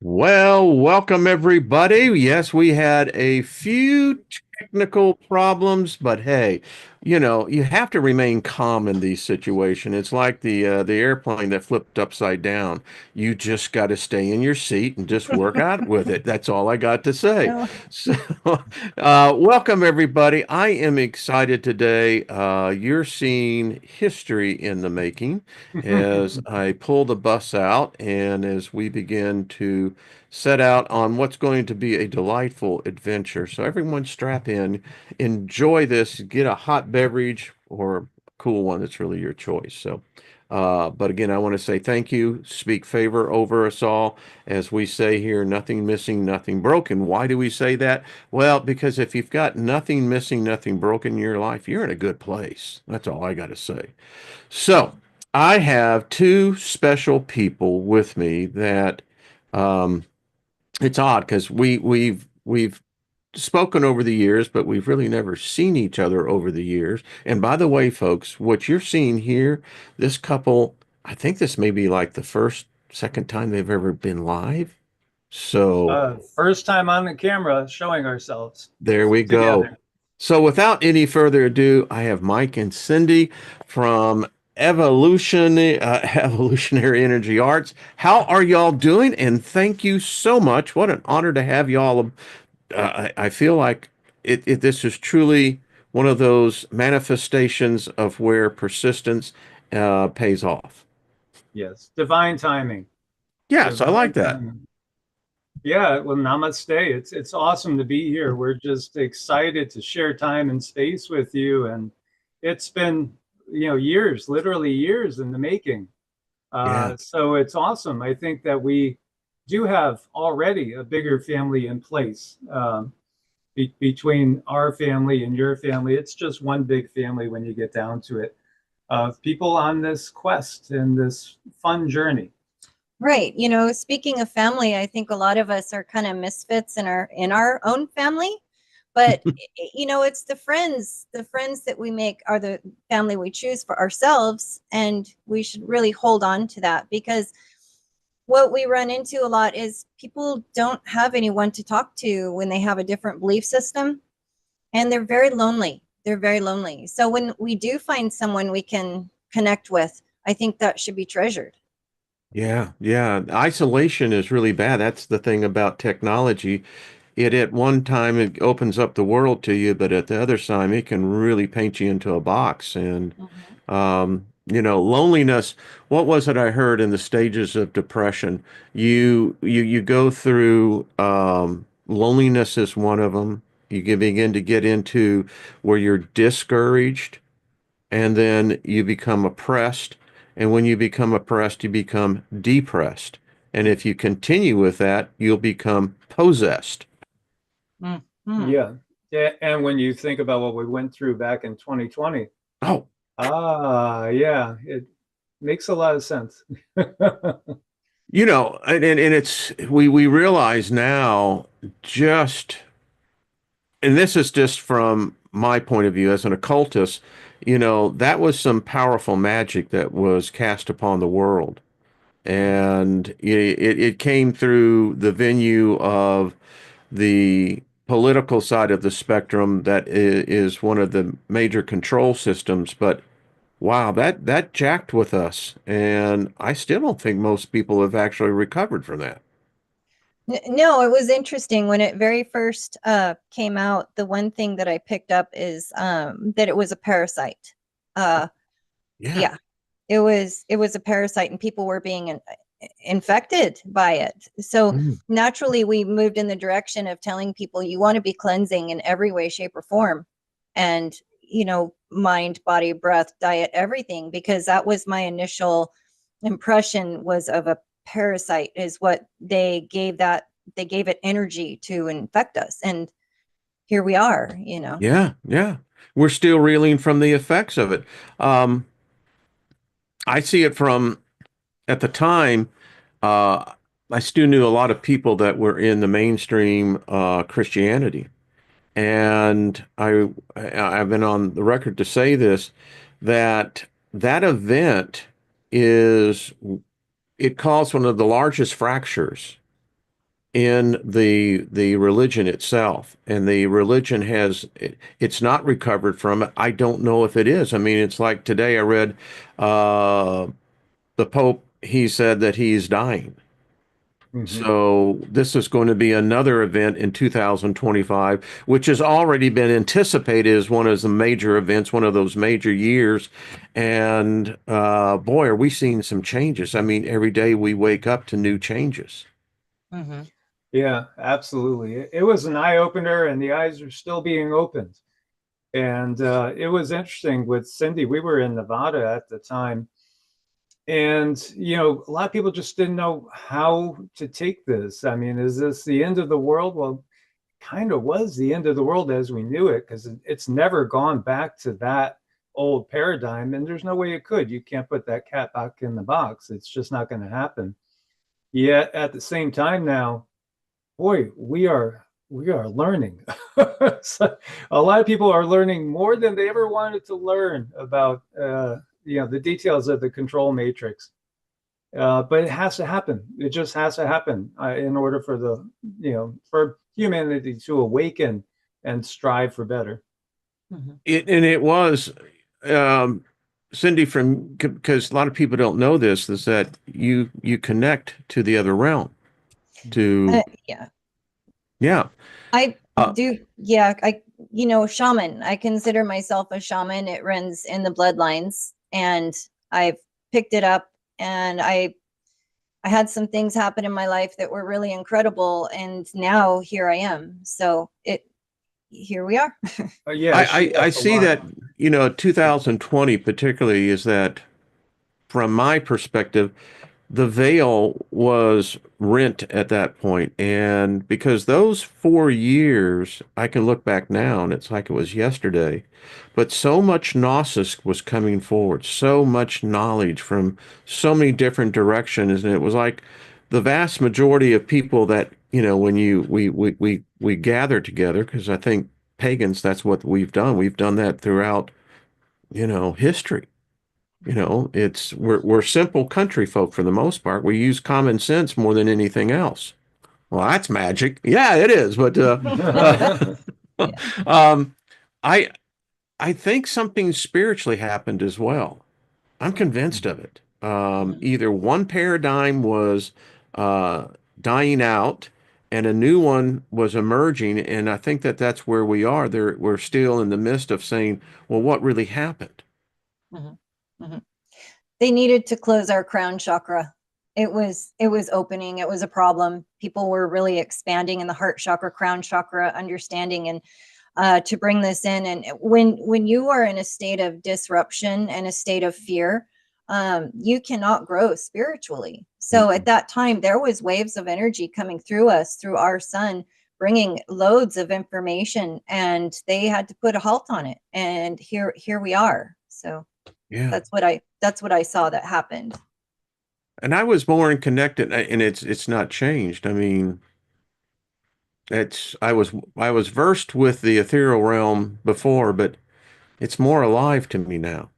Well, welcome everybody. Yes, we had a few technical problems, but hey, you have to remain calm in these situations. It's like the airplane that flipped upside down. You just got to stay in your seat and just work out with it. That's all I got to say. No. So, welcome everybody. I am excited today. You're seeing history in the making as I pull the bus out and as we begin to set out on what's going to be a delightful adventure. So everyone strap in, enjoy this, get a hot beverage or a cool one that's really your choice. But again, I want to say thank you, speak favor over us all. As we say here, nothing missing, nothing broken. Why do we say that? Well, because if you've got nothing missing, nothing broken in your life, you're in a good place. That's all I got to say. So, I have two special people with me that um, it's odd because we've spoken over the years, but we've really never seen each other over the years. And by the way, folks, what you're seeing here, this couple, I think this may be like the second time they've ever been live. So First time on the camera showing ourselves there we go. together. So without any further ado, I have Mike and Cindy from Evolutionary Energy Arts. How are y'all doing? And thank you so much. What an honor to have y'all. I feel like this is truly one of those manifestations of where persistence pays off. Yes, divine timing. Yes, I like Divine that. timing. Yeah, well, namaste. It's awesome to be here. We're just excited to share time and space with you, and it's been years, literally years in the making. Yeah. So it's awesome. I think that we do have already a bigger family in place. Between our family and your family. It's just one big family when you get down to it, of people on this quest and this fun journey. Right. Speaking of family, I think a lot of us are kind of misfits in our own family, but it's the friends that we make are the family we choose for ourselves, and we should really hold on to that because what we run into a lot is people don't have anyone to talk to when they have a different belief system, and they're very lonely. They're very lonely. So when we do find someone we can connect with, I think that should be treasured. Yeah, yeah. Isolation is really bad. That's the thing about technology. It at one time it opens up the world to you, but at the other time it can really paint you into a box. And Mhm. loneliness. What was it I heard in the stages of depression? You go through loneliness is one of them. Begin to get into where you're discouraged, and then you become oppressed. And when you become oppressed, you become depressed. And if you continue with that, you'll become possessed. Mhm. Yeah. Yeah. And when you think about what we went through back in 2020, Oh, yeah, it makes a lot of sense. and it's we realize now just, and this is just from my point of view as an occultist, that was some powerful magic that was cast upon the world. And it came through the venue of the political side of the spectrum that is one of the major control systems. But wow, that jacked with us. And I still don't think most people have actually recovered from that. No, it was interesting when it very first came out. The one thing that I picked up is that it was a parasite. Uh, Yeah. yeah, it was a parasite, and people were being infected by it. So Mm. naturally, we moved in the direction of telling people you want to be cleansing in every way, shape, or form, and mind, body, breath, diet, everything, because that was my initial impression was of a parasite is what they gave it energy to infect us, and here we are. Yeah, yeah. We're still reeling from the effects of it. Um, I see it from at the time, uh, I still knew a lot of people that were in the mainstream Christianity. And I've been on the record to say this, that that event is, it caused one of the largest fractures in the religion itself, and the religion it's not recovered from it. I don't know if it is. I mean, it's like today I read uh, the Pope. He said that he's dying. Hmm. So this is going to be another event in 2025, which has already been anticipated as one of the major events, one of those major years. And boy, are we seeing some changes. I mean, every day we wake up to new changes. Mm-hmm. Yeah, absolutely. It was an eye opener, and the eyes are still being opened. And it was interesting with Cindy. We were in Nevada at the time, and a lot of people just didn't know how to take this. I mean, is this the end of the world? Well, kind of was the end of the world as we knew it, because it's never gone back to that old paradigm, and there's no way it could. You can't put that cat back in the box. It's just not going to happen. Yet at the same time now, boy, we are learning. So a lot of people are learning more than they ever wanted to learn about the details of the control matrix. But it has to happen. It just has to happen in order for for humanity to awaken and strive for better. Mm-hmm. And it was, um, Cindy, from because a lot of people don't know this, is that you connect to the other realm. To Yeah, yeah, I uh, do. Yeah, shaman. I consider myself a shaman. It runs in the bloodlines, and I've picked it up, and I had some things happen in my life that were really incredible, and now here I am. So here we are. Yeah, she I left a see lot. that 2020 particularly is that from my perspective the veil was rent at that point. And because those 4 years, I can look back now and it's like it was yesterday, but so much gnosis was coming forward, so much knowledge from so many different directions. And it was like the vast majority of people that, when we gather together, because I think pagans, that's what we've done. We've done that throughout, history. We're simple country folk for the most part. We use common sense more than anything else. Well, that's magic. Yeah, it is. But Yeah. um, I I think something spiritually happened as well. I'm convinced of it. Mhm. Either one paradigm was uh, dying out, and a new one was emerging, and I think that that's where we are. We're still in the midst of saying, well, what really happened? Mhm. Mhm. They needed to close our crown chakra. It was opening. It was a problem. People were really expanding in the heart chakra, crown chakra, understanding, and to bring this in. And when you are in a state of disruption and a state of fear, you cannot grow spiritually. So at Mm-mm. that time, there was waves of energy coming through us, through our sun, bringing loads of information, and they had to put a halt on it. And here we are. So Yeah. that's what I saw that happened. And I was more connected, and it's not changed. I mean, I was versed with the ethereal realm before, but it's more alive to me now.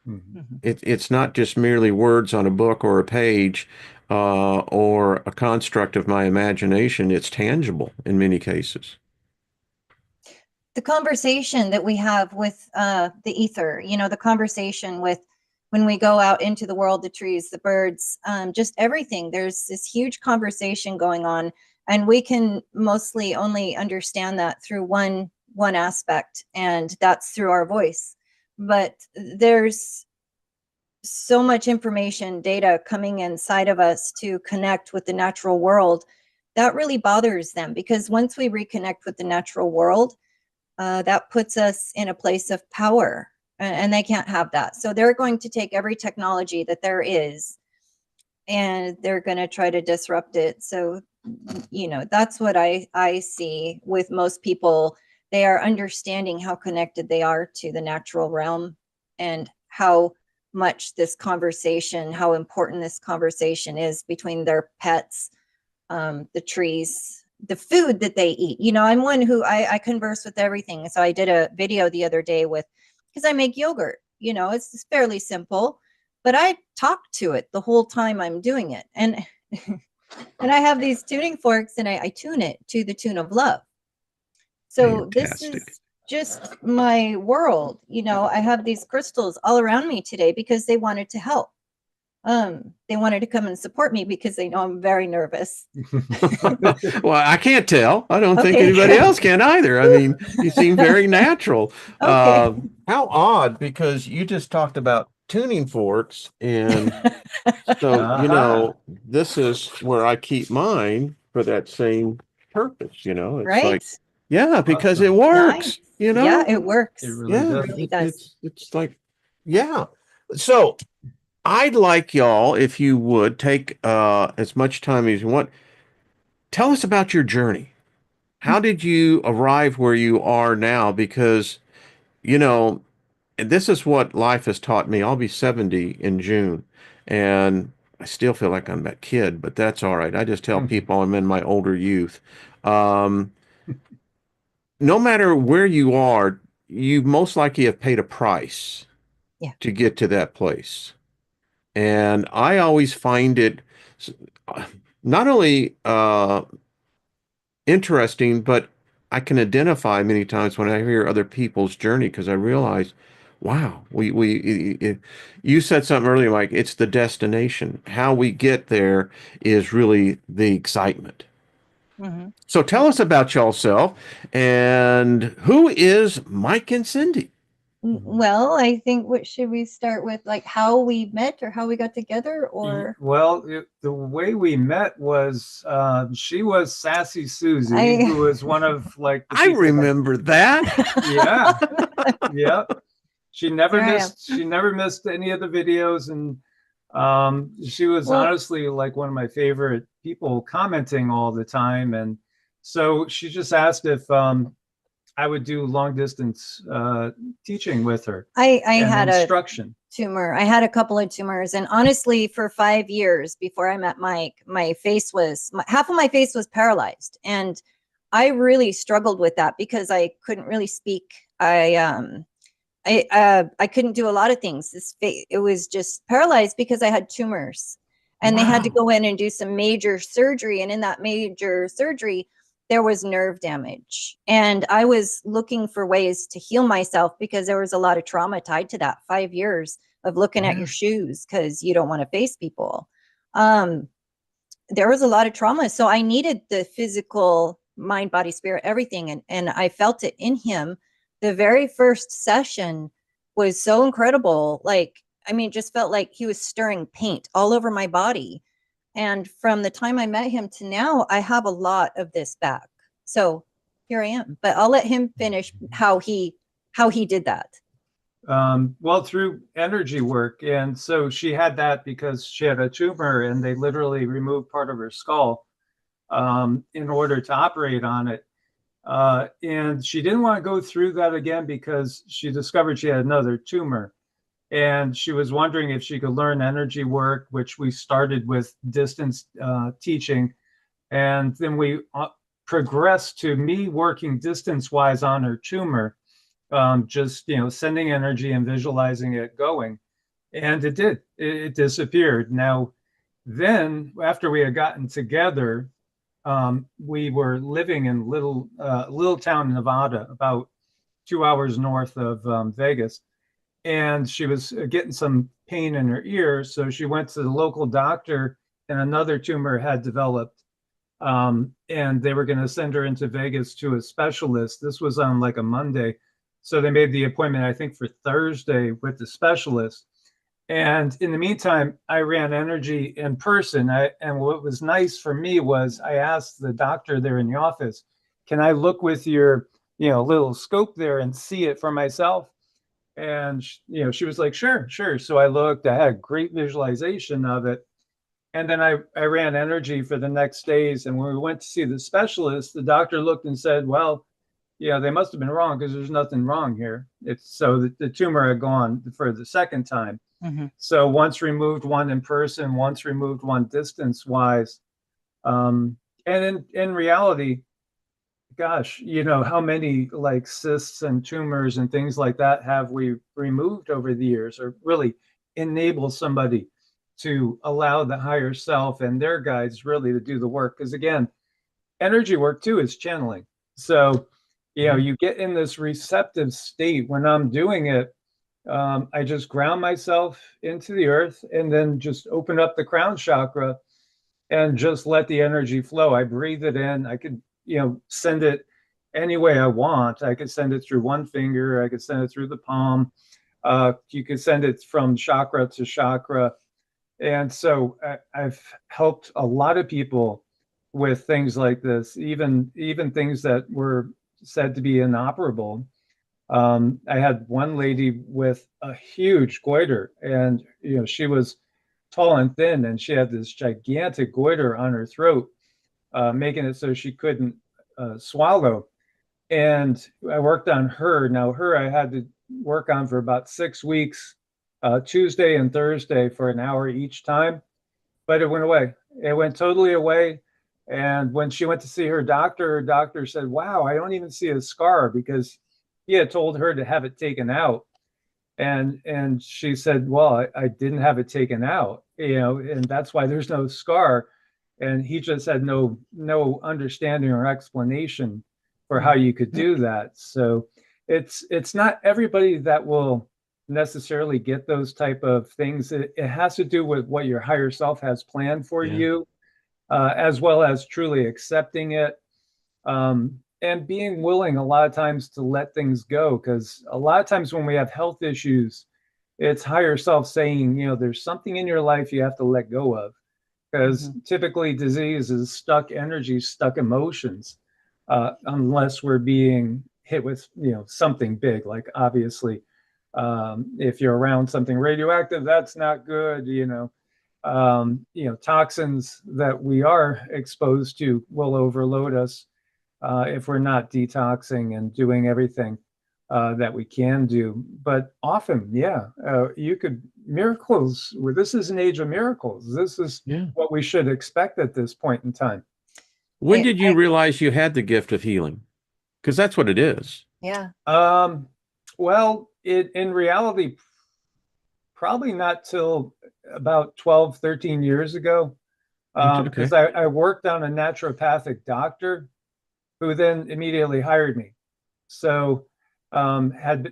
Mhm. Mhm. It's not just merely words on a book or a page, or a construct of my imagination. It's tangible in many cases. The conversation that we have with the ether, the conversation with when we go out into the world, the trees, the birds, just everything. There's this huge conversation going on, and we can mostly only understand that through one aspect, and that's through our voice. But there's so much information, data coming inside of us to connect with the natural world that really bothers them, because once we reconnect with the natural world, that puts us in a place of power, and they can't have that. So they're going to take every technology that there is, and they're going to try to disrupt it. So that's what I see with most people. They are understanding how connected they are to the natural realm, and how much this conversation, how important this conversation is between their pets, the trees, the food that they eat. I'm one who I converse with everything. So I did a video the other day because I make yogurt. It's fairly simple, but I talk to it the whole time I'm doing it. And And I have these tuning forks, and I tune it to the tune of love. So this Fantastic. is just my world. I have these crystals all around me today because they wanted to help. They wanted to come and support me because they know I'm very nervous. Well, I can't tell. I don't think Okay, anybody good. else can either. I mean, you seem very natural. Okay. How odd, because you just talked about tuning forks, and so, Aha. this is where I keep mine for that same purpose. It's like, Right? yeah, because it Awesome. Nice. works, Yeah, it It works. really yeah, It does. really does. it's like, yeah. So I'd like y'all, if you would take as much time as you want, tell us about your journey. How did you arrive where you are now? Because, you know, and this is what life has taught me. I'll be 70 in June, and I still feel like I'm that kid, but that's all right. I just tell people I'm in my older youth. Um, no matter where you are, you most likely have paid a price Yeah. to get to that place. And I always find it not only interesting, but I can identify many times when I hear other people's journey because I realize, wow, you said something earlier, Mike, it's the destination. How we get there is really the excitement. Hmm. So tell us about yourself and who is Mike and Cindy? Well, I think what should we start with, like how we met or how we got together, or Well, the way we met was she was Sassy Susie, I who was one of like the I people that, remember that. yeah, yeah. There I am. She never missed any of the videos, and she was Well, honestly like one of my favorite people, commenting all the time. And so she just asked if I would do long distance teaching with her I and had a instruction. tumor. I had a couple of tumors, and honestly, for 5 years before I met Mike, half of my face was paralyzed, and I really struggled with that because I couldn't really speak. I couldn't do a lot of things. It was just paralyzed because I had tumors, and they had to Wow. go in and do some major surgery. And in that major surgery, there was nerve damage, and I was looking for ways to heal myself because there was a lot of trauma tied to that 5 years of looking at Yeah. your shoes because you don't want to face people. Um, there was a lot of trauma, so I needed the physical, mind, body, spirit, everything, and I felt it in him. The very first session was so incredible. Like, I mean, it just felt like he was stirring paint all over my body. And from the time I met him to now, I have a lot of this back. So here I am. But I'll let him finish how he did that. Well, through energy work. And so she had that because she had a tumor and they literally removed part of her skull in order to operate on it. And she didn't want to go through that again because she discovered she had another tumor. And she was wondering if she could learn energy work, which we started with distance teaching. And then we progressed to me working distance wise on her tumor, just sending energy and visualizing it going. And it did. It disappeared. Now, then after we had gotten together, we were living in little town, Nevada, about 2 hours north of Vegas, and she was getting some pain in her ear. So she went to the local doctor, and another tumor had developed. And they were going to send her into Vegas to a specialist. This was on like a Monday. So they made the appointment, I think, for Thursday with the specialist. And in the meantime, I ran energy in person. And what was nice for me was I asked the doctor there in the office, can I look with your, little scope there and see it for myself? And, she was like, sure, sure. So I looked, I had a great visualization of it. And then I ran energy for the next days. And when we went to see the specialist, the doctor looked and said, well, yeah, they must have been wrong because there's nothing wrong here. It's so the tumor had gone for the second time. Mm-hmm. So once removed one in person, once removed one distance wise. And in reality, gosh, how many like cysts and tumors and things like that have we removed over the years, or really enable somebody to allow the higher self and their guides really to do the work. Because again, energy work too is channeling. So, you get in this receptive state when I'm doing it. I just ground myself into the earth and then just open up the crown chakra and just let the energy flow. I breathe it in. I could, send it any way I want. I could send it through one finger. I could send it through the palm. You could send it from chakra to chakra. And so I've helped a lot of people with things like this, even things that were said to be inoperable. I had one lady with a huge goiter, and she was tall and thin, and she had this gigantic goiter on her throat, making it so she couldn't swallow. And I worked on her. Now, her I had to work on for about 6 weeks, Tuesday and Thursday for an hour each time, but it went away. It went totally away. And when she went to see her doctor said, "Wow, I don't even see a scar," because he had told her to have it taken out. And she said, "Well, I didn't have it taken out, and that's why there's no scar." And he just had no understanding or explanation for how you could do that. So it's not everybody that will necessarily get those type of things. It has to do with what your higher self has planned for Yeah. you, as well as truly accepting it, and being willing a lot of times to let things go. Because a lot of times when we have health issues, it's higher self saying, there's something in your life you have to let go of. Because typically disease is stuck energy, stuck emotions, unless we're being hit with something big, like obviously, if you're around something radioactive, that's not good. Toxins that we are exposed to will overload us, if we're not detoxing and doing everything that we can do. But often, you could miracles. This is an age of miracles. This is Yeah. what we should expect at this point in time. When did you realize you had the gift of healing? Because that's what it is. Yeah. Well, in reality, probably not till about 12, 13 years ago, because Okay. I worked on a naturopathic doctor who then immediately hired me. So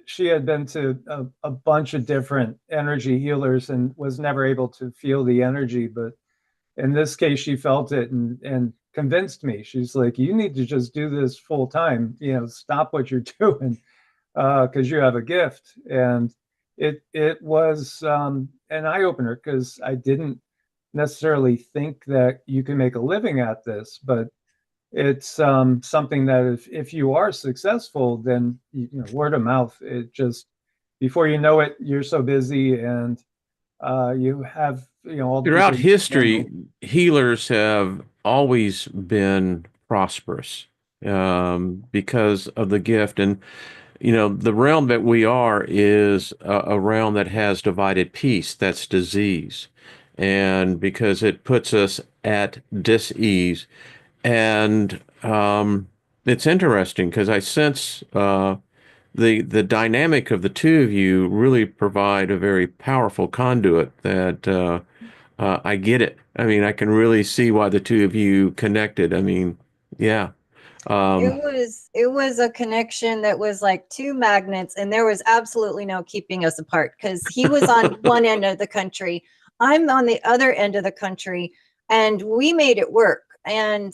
she had been to a bunch of different energy healers and was never able to feel the energy, but in this case she felt it and convinced me. She's like, "You need to just do this full time, stop what you're doing, because you have a gift." And it was an eye-opener, because I didn't necessarily think that you can make a living at this, but it's something that if you are successful, then word of mouth, it just, before you know it, you're so busy, and you have all the Throughout people you history, handle. healers have always been prosperous because of the gift. And, the realm that we are is a realm that has divided peace, that's disease. And because it puts us at dis-ease. And it's interesting because I sense the dynamic of the two of you really provide a very powerful conduit that I get it. I mean, I can really see why the two of you connected. I mean, yeah. It Um, was a connection that was like two magnets, and there was absolutely no keeping us apart, because he was on one end of the country, I'm on the other end of the country, and we made it work. And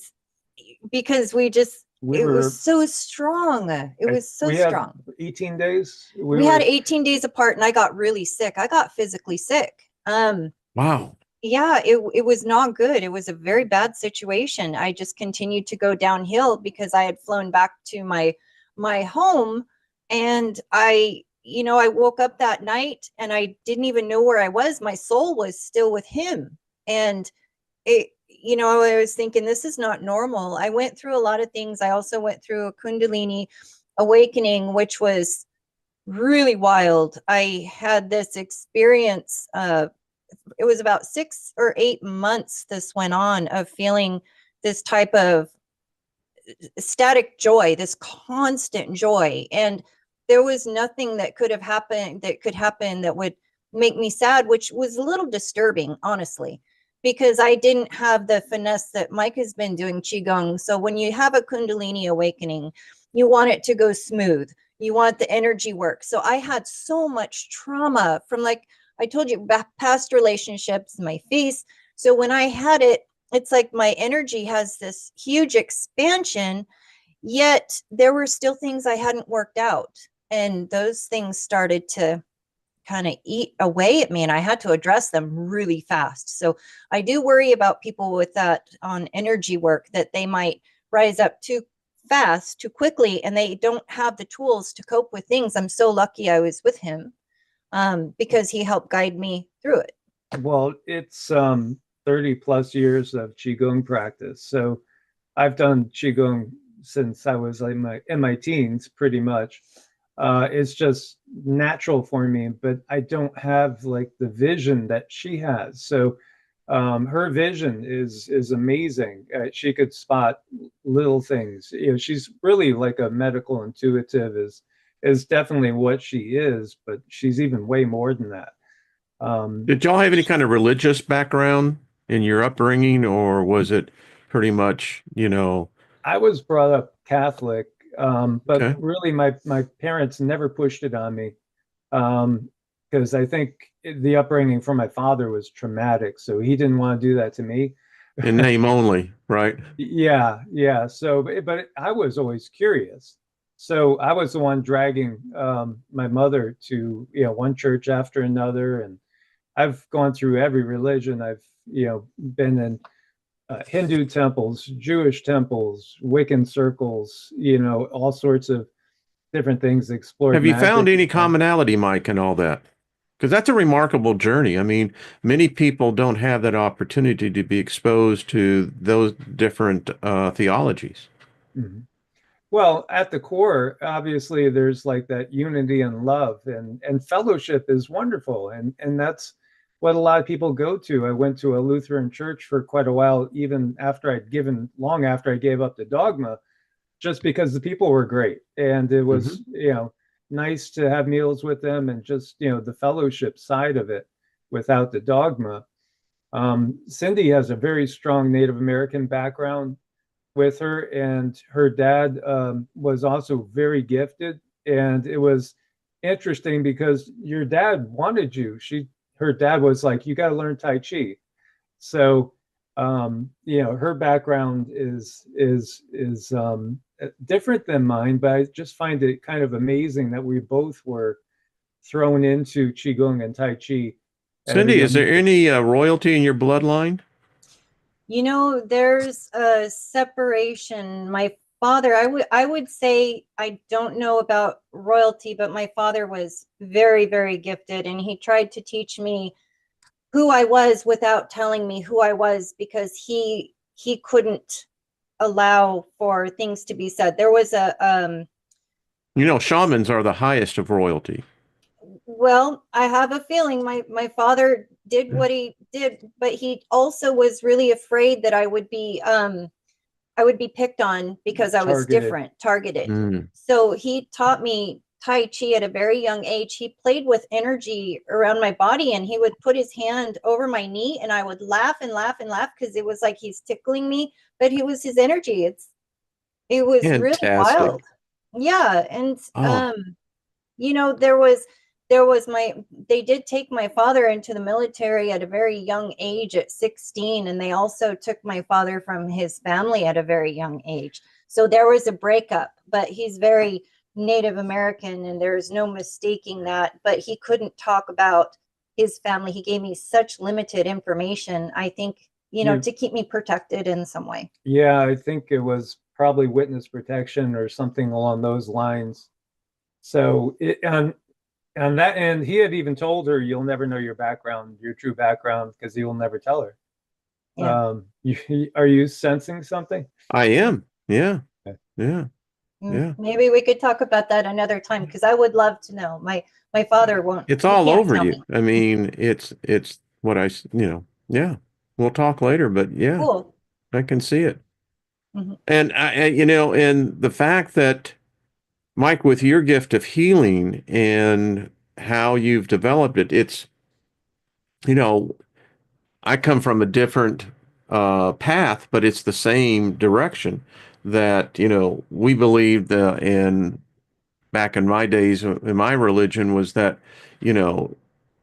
because We it was were so strong. It was so we had strong. 18 days. We had 18 days apart, and I got really sick. I got physically sick. wow. Yeah, it was not good. It was a very bad situation. I just continued to go downhill because I had flown back to my home, and I woke up that night and I didn't even know where I was. My soul was still with him. And I was thinking, this is not normal. I went through a lot of things. I also went through a Kundalini awakening, which was really wild. I had this experience. It was about 6 or 8 months this went on, of feeling this type of static joy, this constant joy. And there was nothing that could happen that would make me sad, which was a little disturbing, honestly, because I didn't have the finesse that Mike has been doing Qigong. So when you have a Kundalini awakening, you want it to go smooth. You want the energy work. So I had so much trauma from, like I told you, past relationships, my face. So when I had it, it's like my energy has this huge expansion, yet there were still things I hadn't worked out. And those things started to kind of eat away at me, and I had to address them really fast. So I do worry about people with that on energy work, that they might rise up too fast, too quickly, and they don't have the tools to cope with things. I'm so lucky I was with him, because he helped guide me through it. Well, it's 30 plus years of Qigong practice. So I've done Qigong since I was in my teens, pretty much. It's just natural for me, but I don't have like the vision that she has. So her vision is amazing. She could spot little things. You know, she's really like a medical intuitive, is definitely what she is, but she's even way more than that. Did y'all have any kind of religious background in your upbringing, or was it pretty much, I was brought up Catholic, but okay? really my parents never pushed it on me, because I think the upbringing from my father was traumatic, so he didn't want to do that to me. In name only, right? Yeah, yeah. So, but I was always curious. So I was the one dragging my mother to, one church after another, and I've gone through every religion. I've, been in Hindu temples, Jewish temples, Wiccan circles, all sorts of different things, explored Have you found magic. any commonality, Mike, and all that? Because that's a remarkable journey. I mean, many people don't have that opportunity to be exposed to those different theologies. Mhm. Well, at the core, obviously, there's like that unity and love, and fellowship is wonderful, and that's what a lot of people go to. I went to a Lutheran church for quite a while, even long after I gave up the dogma, just because the people were great, and it was, Hmm. nice to have meals with them, and just, the fellowship side of it without the dogma. Cindy has a very strong Native American background with her, and her dad was also very gifted. And it was interesting because your dad wanted you. Her dad was like, you got to learn Tai Chi. So, her background is different than mine, but I just find it kind of amazing that we both were thrown into Qigong and Tai Chi at a Cindy, is young there age. any royalty in your bloodline? There's a separation. My father, I would say, I don't know about royalty, but my father was very, very gifted, and he tried to teach me who I was without telling me who I was, because he couldn't allow for things to be said. There was a Shamans are the highest of royalty. well, I have a feeling my father did what he did, but he also was really afraid that I would be picked on because I was Targeted. different, targeted. Mm. So he taught me Tai Chi at a very young age. He played with energy around my body, and he would put his hand over my knee, and I would laugh and laugh and laugh because it was like he's tickling me, but it was his energy. It was really wild. Fantastic. Yeah. And Oh, there was my they did take my father into the military at a very young age, at 16, and they also took my father from his family at a very young age. So there was a breakup, but he's very Native American, and there's no mistaking that. But he couldn't talk about his family. He gave me such limited information, I think, You, to keep me protected in some way. yeah, I think it was probably witness protection or something along those lines. So on that end, he had even told her, "You'll never know your true background, because he will never tell her." Yeah. Are you sensing something? I am. Yeah. Yeah. Yeah. Maybe we could talk about that another time, because I would love to know. My father won't. It's He all can't over tell you. me. I mean, it's what yeah. We'll talk later, but yeah, Cool. I can see it. Mhm. And the fact that Mike, with your gift of healing and how you've developed it, you know, I come from a different path, but it's the same direction that, we believed in back in my days in my religion was that, you know,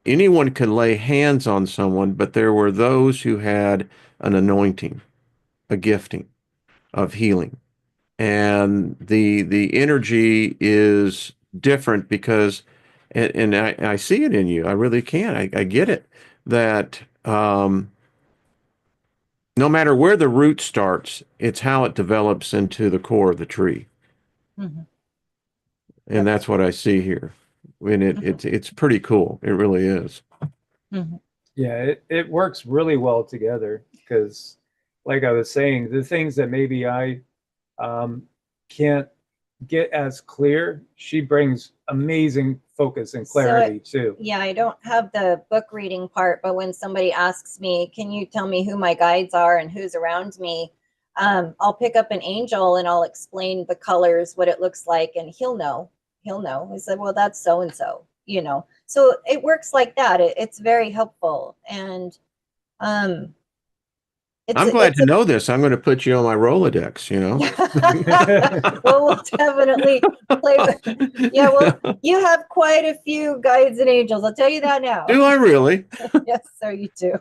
anyone can lay hands on someone, but there were those who had an anointing, a gifting of healing. And the energy is different because and I see it in you. I really can. I get it that no matter where the root starts, it's how it develops into the core of the tree. Mhm. And Yep. that's what I see here. And Mhm. it's pretty cool. It really is. Mhm. Yeah, it works really well together because, like I was saying, the things that maybe I um, can't get as clear, she brings amazing focus and So, clarity too. yeah, I don't have the book reading part, but when somebody asks me, can you tell me who my guides are and who's around me? I'll pick up an angel and I'll explain the colors, what it looks like, and he'll know. He'll know. He said, well, that's so and so, you know. So it works like that. It's very helpful. And um, I'm glad it's to a know this. I'm going to put you on my Rolodex, you know? well, we'll definitely play with. Yeah, well, you have quite a few guides and angels. I'll tell you that now. Do I really? Yes, so you do.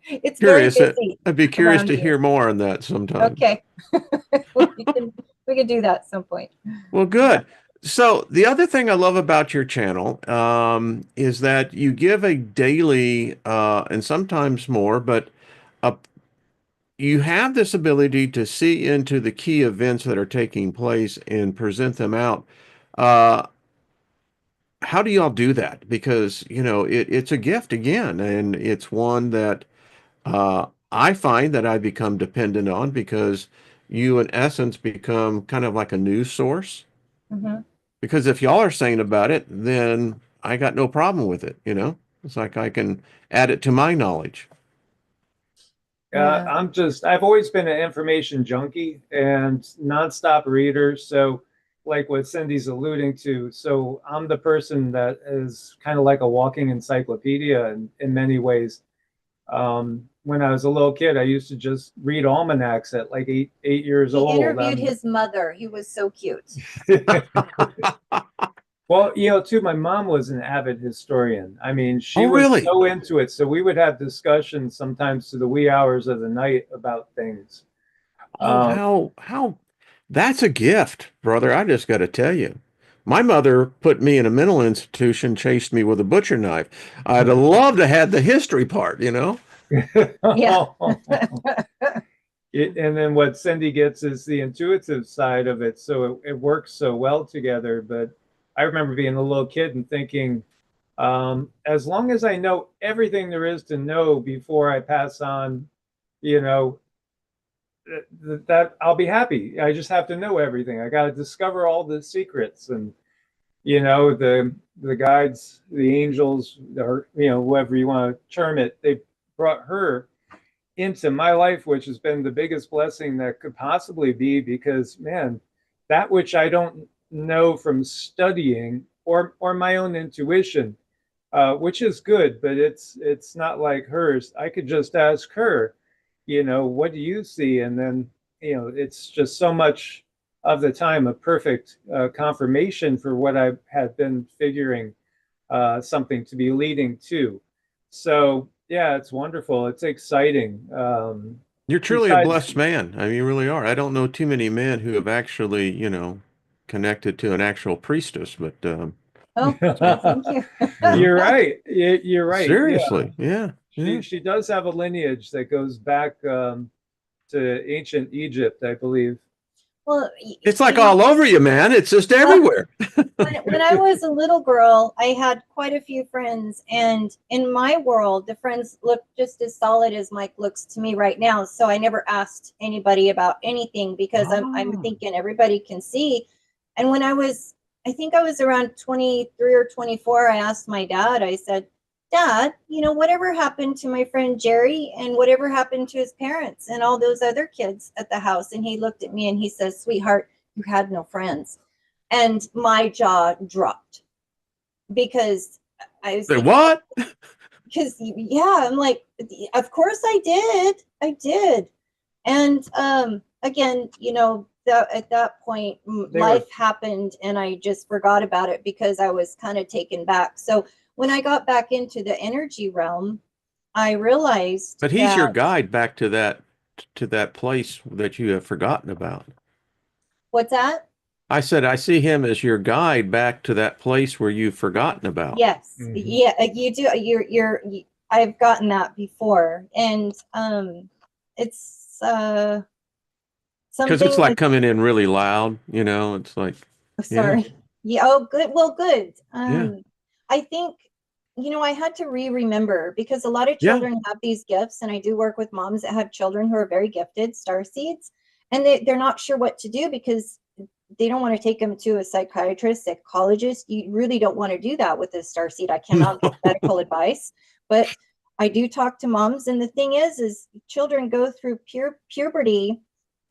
It's very Curious. busy I'd be curious around to you. hear more on that sometime. Okay, we can do that at some point. Well, Yeah. good. So the other thing I love about your channel is that you give a daily and sometimes more, but a, you have this ability to see into the key events that are taking place and present them out. Uh, how do y'all do that? Because, it's a gift again, and it's one that I find that I become dependent on because you, in essence, become kind of like a news source. Mhm. Because if y'all are saying about it, then I got no problem with it, you know? It's like I can add it to my knowledge. Yeah. I've always been an information junkie and nonstop reader. So, like what Cindy's alluding to, so I'm the person that is kind of like a walking encyclopedia in many ways. When I was a little kid, I used to just read almanacs at like 8 years He old. interviewed his mother. He was so cute. Well, too, my mom was an avid historian. I mean, she Oh, was really? so into it. So we would have discussions sometimes to the wee hours of the night about things. Oh, Um, how that's a gift, brother. I just got to tell you. My mother put me in a mental institution, chased me with a butcher knife. I'd have loved to have the history part, you know? Yeah. and then what Cindy gets is the intuitive side of it. So it works so well together. But I remember being a little kid and thinking, as long as I know everything there is to know before I pass on, you know, that I'll be happy. I just have to know everything. I got to discover all the secrets and the guides, the angels, or whoever you want to term it. They brought her into my life, which has been the biggest blessing that could possibly be because, man, that which I don't know from studying or my own intuition, which is good, but it's not like hers. I could just ask her, what do you see? And then, it's just so much of the time a perfect confirmation for what I had been figuring something to be leading to. So yeah, it's wonderful. It's exciting. You're truly a Besides, blessed man. I mean, you really are. I don't know too many men who have actually, connected to an actual priestess, but Oh, well, thank you. you know, you're right. You're right. Yeah, seriously, yeah, she yeah. she does have a lineage that goes back to ancient Egypt, I believe. Well, It's like all over you, man. It's just well, everywhere. when I was a little girl, I had quite a few friends, and in my world, the friends looked just as solid as Mike looks to me right now. So I never asked anybody about anything because I'm Oh, thinking everybody can see. And when I think I was around 23 or 24, I asked my dad. I said, Dad, whatever happened to my friend Jerry and whatever happened to his parents and all those other kids at the house? And he looked at me and he says, Sweetheart, you had no friends. And my jaw dropped because I was say thinking, what? because yeah, I'm like, of course I did. And again, that at that point, They were life happened, and I just forgot about it because I was kind of taken back. So when I got back into the energy realm, I realized But he's your that guide back to that place that you have forgotten about. what's that? I said I see him as your guide back to that place where you've forgotten about. Yes, Mhm. yeah, you do. I've gotten that before, and it's Because it's something. like coming in really loud, it's like, yeah, Sorry. Yeah. Oh, good. Well, good. yeah, I think, I had to remember because a lot of yeah. children have these gifts, and I do work with moms that have children who are very gifted, star seeds, and they're not sure what to do because they don't want to take them to a psychiatrist, psychologist. You really don't want to do that with a star seed. I cannot give medical advice, but I do talk to moms. And the thing is children go through puberty,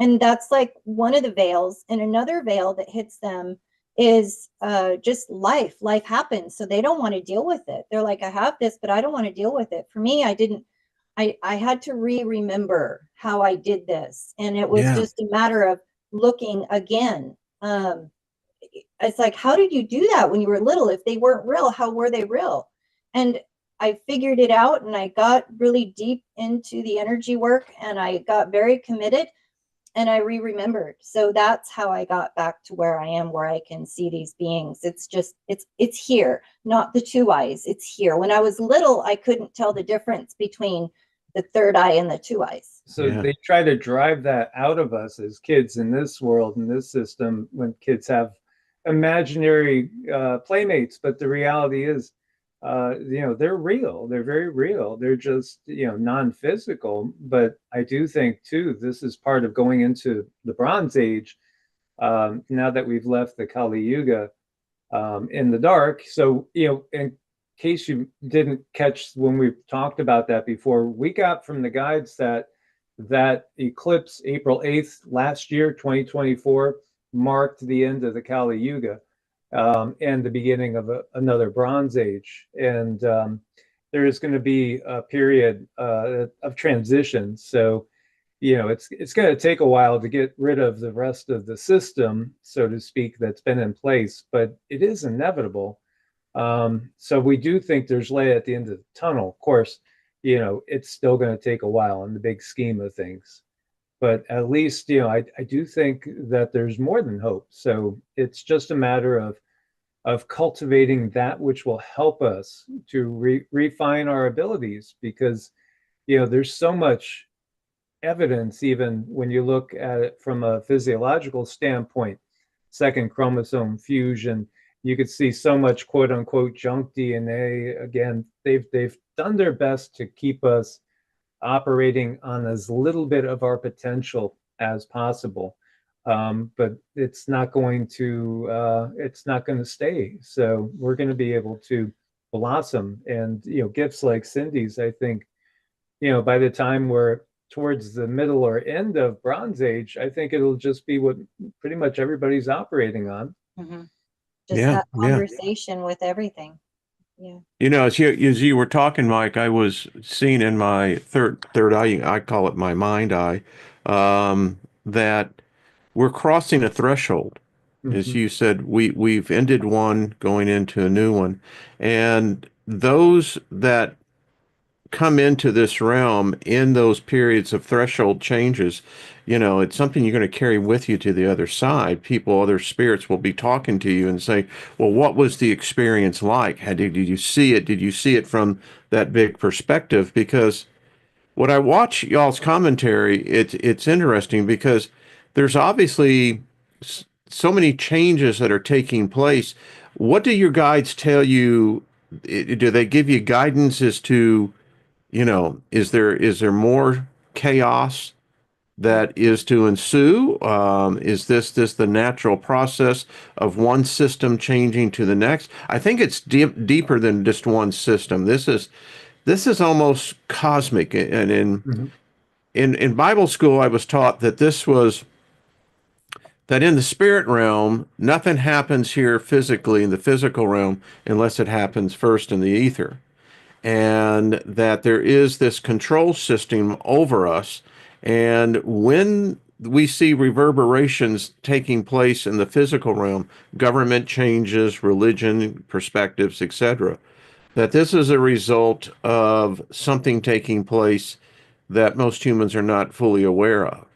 and that's like one of the veils. And another veil that hits them is just life. Life happens, so they don't want to deal with it. They're like, I have this, but I don't want to deal with it. For me, I didn't. I had to remember how I did this, and it was Yeah, just a matter of looking again. It's like, how did you do that when you were little? If they weren't real, how were they real? And I figured it out, and I got really deep into the energy work, and I got very committed, and I remembered. So that's how I got back to where I am, where I can see these beings. It's just it's here, not the two eyes. It's here. When I was little, I couldn't tell the difference between the third eye and the two eyes. So yeah, they try to drive that out of us as kids in this world, in this system, when kids have imaginary playmates. But the reality is, they're real. They're very real. They're just, non-physical. But I do think, too, this is part of going into the Bronze Age. Now that we've left the Kali Yuga, in the dark. So, in case you didn't catch when we talked about that before, we got from the guides that that eclipse April 8th last year, 2024, marked the end of the Kali Yuga, and the beginning of another Bronze Age. And there is going to be a period of transition. So, it's going to take a while to get rid of the rest of the system, so to speak, that's been in place, but it is inevitable. So we do think there's light at the end of the tunnel. Of course, it's still going to take a while in the big scheme of things, but at least, I do think that there's more than hope. So it's just a matter of cultivating that which will help us to refine our abilities, because there's so much evidence, even when you look at it from a physiological standpoint, second chromosome fusion, you could see so much quote unquote junk DNA. Again, they've done their best to keep us operating on as little bit of our potential as possible. But it's not going to stay. So we're going to be able to blossom, and gifts like Cindy's, I think, by the time we're towards the middle or end of Bronze Age, I think it'll just be what pretty much everybody's operating on. Mm-hmm. Just yeah, that yeah. conversation with everything. Yeah. As you were talking, Mike, I was seeing in my third eye, I call it my mind eye, that we're crossing a threshold. As Mhm. you said, we've ended one, going into a new one, and those that come into this realm in those periods of threshold changes, it's something you're going to carry with you to the other side. People, other spirits will be talking to you and say, well, what was the experience like? Did you see it? Did you see it from that big perspective? Because when I watch y'all's commentary, it's interesting because there's obviously so many changes that are taking place. What do your guides tell you? Do they give you guidance as to, is there more chaos that is to ensue? Is this the natural process of one system changing to the next? I think it's deeper than just one system. This is almost cosmic. And Mhm. in Bible school, I was taught that in the spirit realm, nothing happens here physically in the physical realm unless it happens first in the ether. and that there is this control system over us. And when we see reverberations taking place in the physical realm, government changes, religion, perspectives, etc., that this is a result of something taking place that most humans are not fully aware of.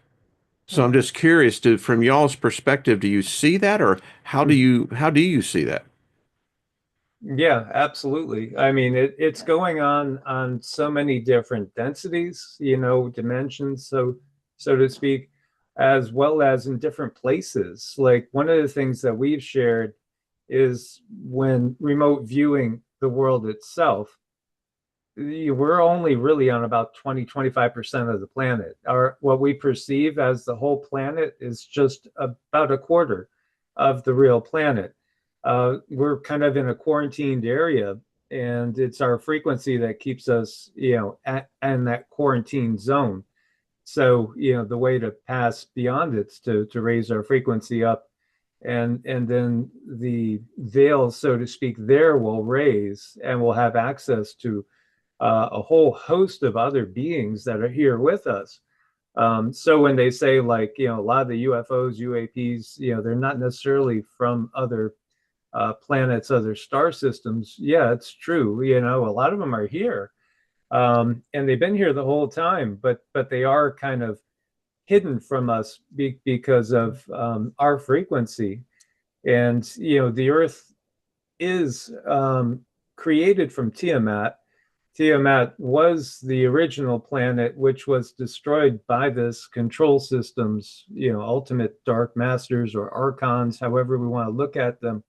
So I'm just curious, from y'all's perspective, do you see that, or how do you see that? Yeah, absolutely. I mean, it's going on so many different densities, dimensions, so to speak, as well as in different places. Like one of the things that we've shared is when remote viewing the world itself, we're only really on about 20-25% of the planet. Our what we perceive as the whole planet is just about a quarter of the real planet. We're kind of in a quarantined area, and it's our frequency that keeps us, in that quarantine zone. So, the way to pass beyond it's to raise our frequency up, and then the veil, so to speak, there will raise, and we'll have access to a whole host of other beings that are here with us. So when they say, like, a lot of the UFOs, UAPs, they're not necessarily from other planets, other star systems. Yeah, it's true. A lot of them are here, and they've been here the whole time, but they are kind of hidden from us because of our frequency. And the Earth is created from Tiamat. Tiamat was the original planet, which was destroyed by this control systems, ultimate dark masters or archons, however we want to look at them.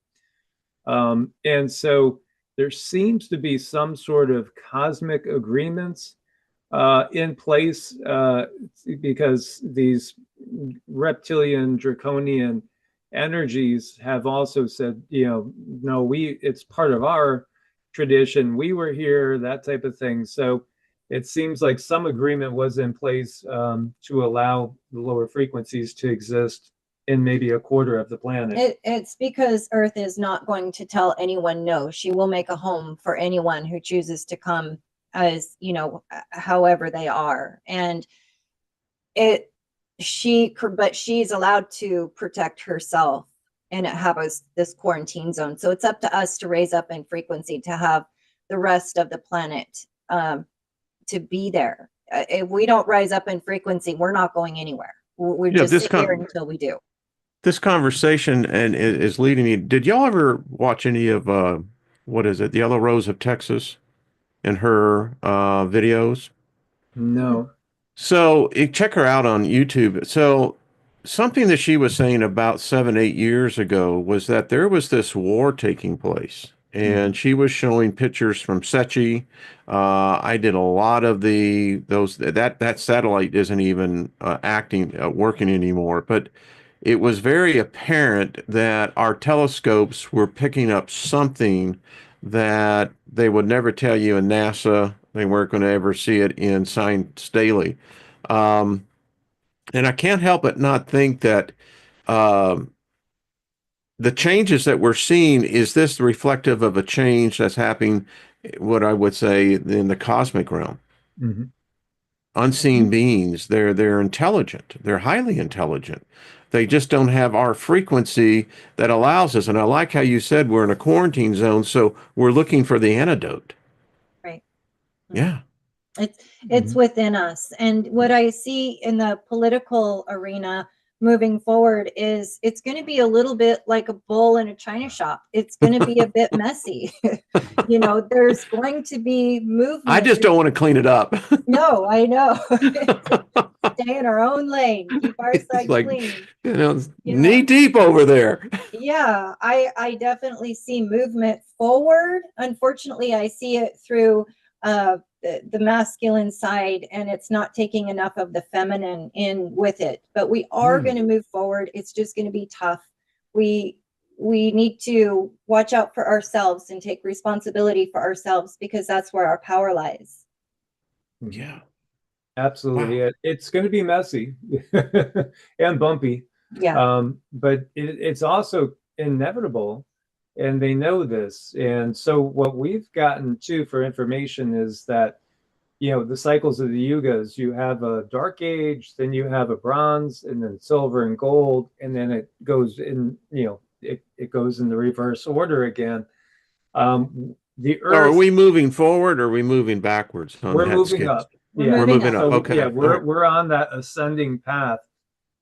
And so there seems to be some sort of cosmic agreements in place, because these reptilian draconian energies have also said, no, it's part of our tradition. We were here, that type of thing. So it seems like some agreement was in place to allow the lower frequencies to exist in maybe a quarter of the planet. It's because Earth is not going to tell anyone no. She will make a home for anyone who chooses to come as, however they are. And but she's allowed to protect herself and have this quarantine zone. So it's up to us to raise up in frequency to have the rest of the planet to be there. If we don't rise up in frequency, we're not going anywhere. We Yeah, just sit here until we do. this conversation and is leading me. Did y'all ever watch any of what is it, the Yellow Rose of Texas and her videos? No. So check her out on YouTube. So something that she was saying about 7, 8 years ago was that there was this war taking place, and she was showing pictures from Sechi. I did a lot of that satellite isn't even working anymore, but it was very apparent that our telescopes were picking up something that they would never tell you in NASA. They weren't going to ever see it in Science Daily. Um, and I can't help but not think that um, the changes that we're seeing, is this reflective of a change that's happening, what I would say, in the cosmic realm? Mm-hmm. Unseen beings, they're intelligent. They're highly intelligent. They just don't have our frequency that allows us. And I like how you said we're in a quarantine zone, so we're looking for the antidote. Right. Yeah. It's within us. And what I see in the political arena moving forward is it's going to be a little bit like a bull in a china shop. It's going to be a bit messy. There's going to be movement. I just don't want to clean it up. No, I know. Stay in our own lane, keep our side clean. Knee deep over there. Yeah, I definitely see movement forward. Unfortunately, I see it through the masculine side, and it's not taking enough of the feminine in with it. But we are going to move forward. It's just going to be tough. We need to watch out for ourselves and take responsibility for ourselves, because that's where our power lies. Yeah. Absolutely. Wow. It's going to be messy and bumpy. Yeah. But it's also inevitable and they know this. And so what we've gotten to for information is that, the cycles of the yugas, you have a dark age, then you have a bronze, and then silver and gold, and then it goes in, it goes in the reverse order again. The So are earth, we moving forward or are we moving backwards on we're that moving scale? up. We're Yeah. We're moving moving up. up. So yeah, Okay. All right. we're on that ascending path.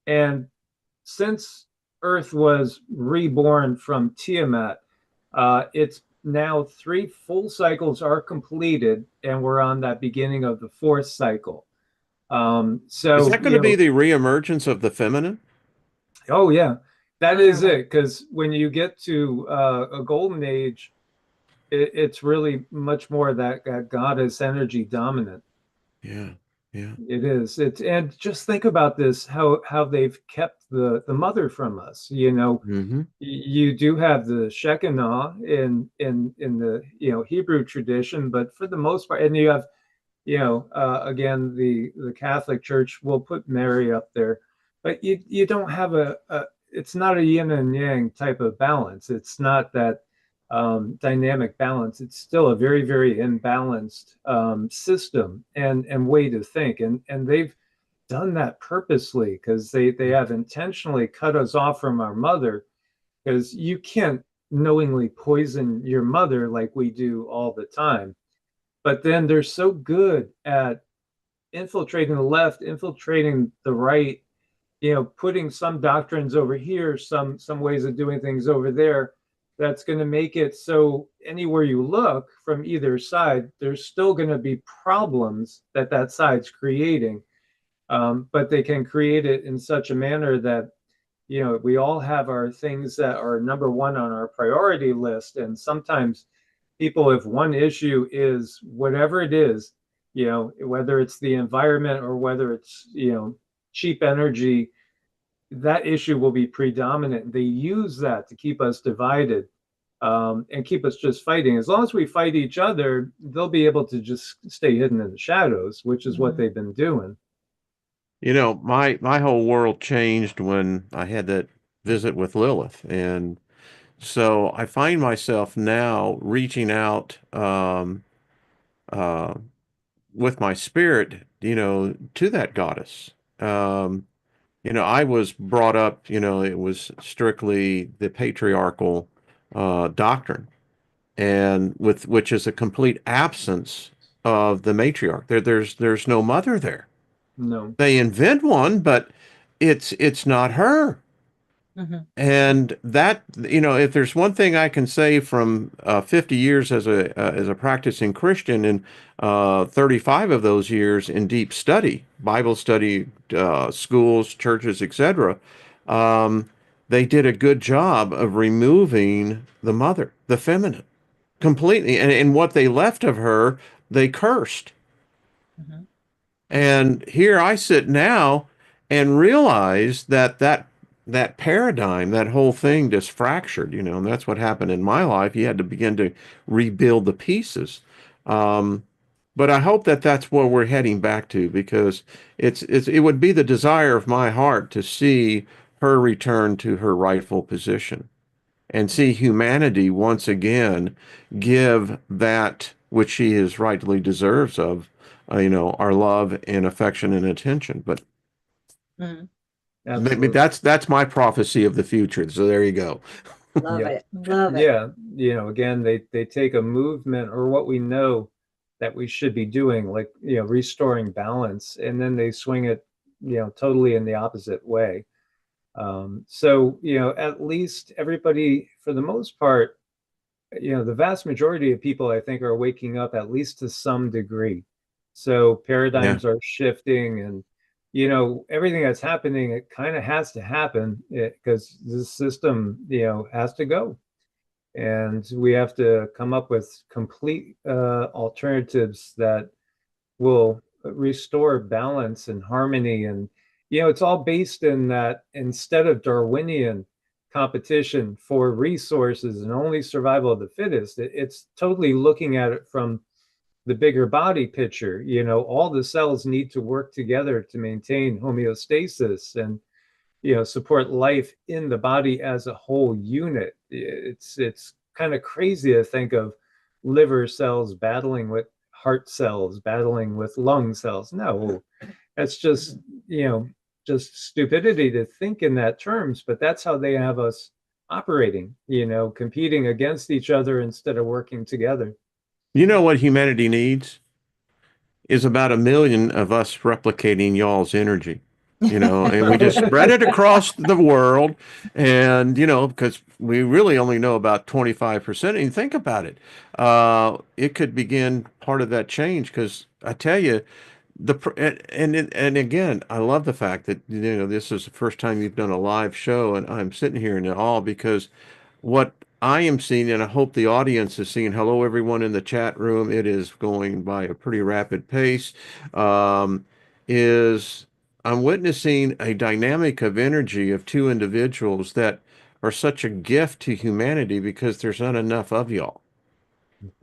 And since Earth was reborn from Tiamat, it's now 3 full cycles are completed, and we're on that beginning of the 4th cycle. Is So, that going to be the reemergence of the feminine? oh yeah, that is Mm. it. Because when you get to a golden age, it's really much more that goddess energy dominant. Yeah. Yeah. It is. It's, and just think about this, how they've kept the mother from us. Hmm. You do have the Shekinah in the Hebrew tradition, but for the most part, and you have again, the Catholic Church will put Mary up there, but you don't have it's not a yin and yang type of balance. It's not that dynamic balance. It's still a very, very imbalanced system and way to think. And they've done that purposely because they have intentionally cut us off from our mother, because you can't knowingly poison your mother like we do all the time. But then they're so good at infiltrating the left, infiltrating the right, putting some doctrines over here, some ways of doing things over there. That's going to make it so anywhere you look from either side, there's still going to be problems that side's creating. But they can create it in such a manner that we all have our things that are number one on our priority list, and sometimes people, if one issue is whatever it is, whether it's the environment or whether it's cheap energy, that issue will be predominant. They use that to keep us divided, and keep us just fighting. As long as we fight each other, they'll be able to just stay hidden in the shadows, which is what Mhm. they've been doing. My whole world changed when I had that visit with Lilith, and so I find myself now reaching out uh, with my spirit, to that goddess. Um, I was brought up, it was strictly the patriarchal doctrine, and with which is a complete absence of the matriarch. There's no mother there. No. They invent one, but it's not her. Mhm. And that, if there's one thing I can say from 50 years as a practicing Christian, and 35 of those years in deep study, Bible study, schools, churches, etc., um, they did a good job of removing the mother, the feminine, completely. And what they left of her, they cursed. Mhm. And here I sit now and realize that paradigm, that whole thing just fractured, and that's what happened in my life. You had to begin to rebuild the pieces. Um, but I hope that that's where we're heading back to, because it would be the desire of my heart to see her return to her rightful position and see humanity once again give that which she is rightly deserves of, our love and affection and attention. But Mhm. maybe Absolutely. that's my prophecy of the future. So there you go. Love Yeah. it. Love it. Yeah, again, they take a movement or what we know that we should be doing, like, restoring balance, and then they swing it, totally in the opposite way. So, at least everybody, for the most part, the vast majority of people, I think, are waking up at least to some degree. So Yeah. paradigms are shifting, and everything that's happening, it kind of has to happen because the system, has to go, and we have to come up with complete alternatives that will restore balance and harmony. And it's all based in that, instead of Darwinian competition for resources and only survival of the fittest, it's totally looking at it from the bigger body picture. All the cells need to work together to maintain homeostasis and support life in the body as a whole unit. It's kind of crazy to think of liver cells battling with heart cells, battling with lung cells. No, that's just, you know, just stupidity to think in that terms, but that's how they have us operating, you know, competing against each other instead of working together. You know what humanity needs is about 1 million of us replicating y'all's energy, and we just spread it across the world. And, because we really only know about 25%. And think about it. It could begin part of that change because I tell you, and again, I love the fact that, this is the first time you've done a live show and I'm sitting here in awe because what I am seeing, and I hope the audience is seeing, hello, everyone in the chat room. It is going by a pretty rapid pace. Um, is I'm witnessing a dynamic of energy of two individuals that are such a gift to humanity because there's not enough of y'all.